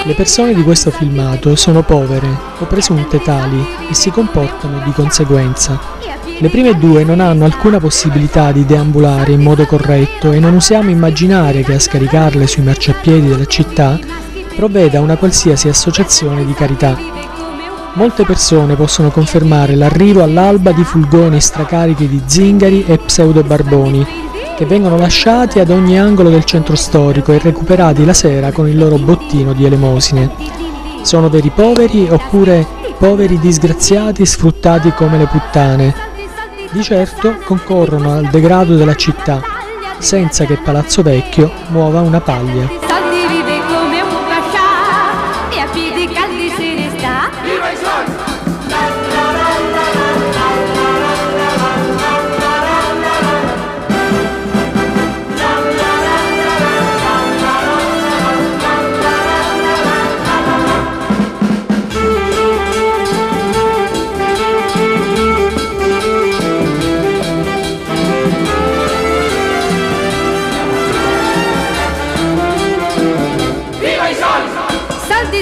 Le persone di questo filmato sono povere o presunte tali e si comportano di conseguenza. Le prime due non hanno alcuna possibilità di deambulare in modo corretto e non osiamo immaginare che a scaricarle sui marciapiedi della città provveda una qualsiasi associazione di carità. Molte persone possono confermare l'arrivo all'alba di fulgoni stracarichi di zingari e pseudobarboni che vengono lasciati ad ogni angolo del centro storico e recuperati la sera con il loro bottino di elemosine. Sono veri poveri oppure poveri disgraziati sfruttati come le puttane. Di certo concorrono al degrado della città, senza che Palazzo Vecchio muova una paglia.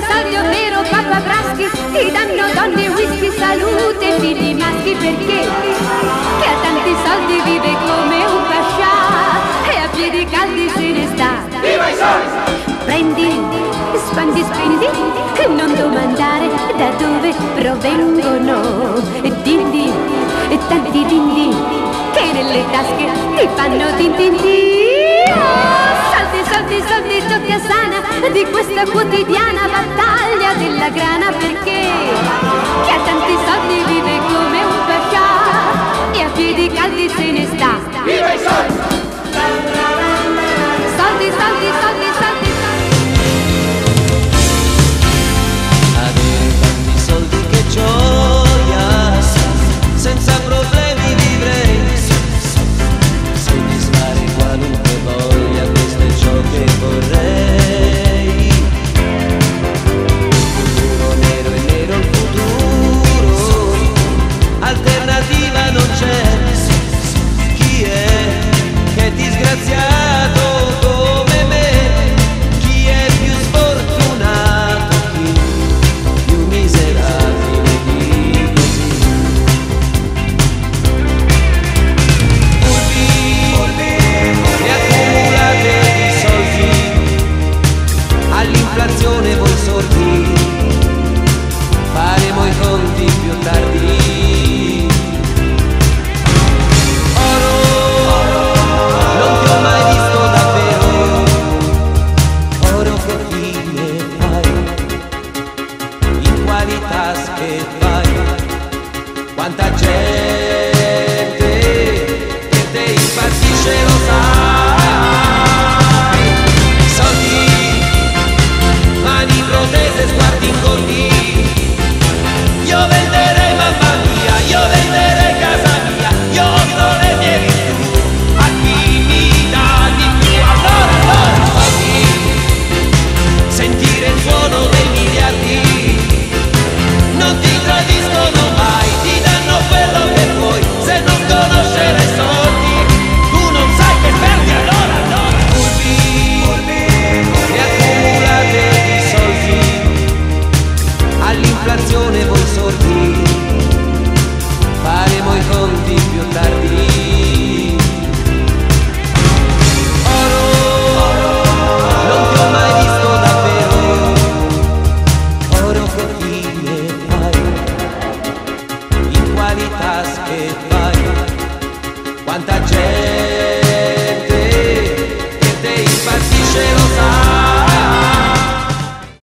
Soldi ovvero papabraschi, ti danno donne, whisky, salute, figli maschi perché chi ha tanti soldi vive come un pascià e a piedi caldi se ne sta. Viva i soldi! Prendi, spandi, spendi, non domandare da dove provengono. Dindi, tanti dindi che nelle tasche ti fanno din din din. Soldi, doppia sana di questa quotidiana battaglia della grana perché chi ha tanti soldi vive come un pascià e a piedi caldi se ne sta. Viva i soldi! Soldi, soldi, soldi, soldi, soldi. Avere tanti soldi che gioia, senza problemi vivrei, soddisfare qualunque voglia, questo è ciò che vorrei. Futuro nero e nero il futuro, alternativa non c'è. Chi è che è disgraziato come me? Chi è più sfortunato? Chi più miserabile di così? Furbi e accumulate di soldi, all'inflazione voi sordi, faremo i conti più tardi. Oro, non ti ho mai visto davvero, oro che fine fai, in quali tasche vai, quanta gente che te impazzisce lo sai. Soldi, mani protese, sguardi ingordi, io venderei mamma mia, io venderei casa mia, io offro le mie virtù a chi mi dà di più. Allora, soldi, sentire il suono dei miliardi, non ti tradiscono mai, ti danno quello che vuoi, se non conoscere i soldi, tu non sai che perdi allora. Furbi e accumulate di soldi, all'inflazione voi sordi, faremo i conti più tardi. Oro, non ti ho mai visto davvero, oro che fine fai, in quali tasche vai, quanta gente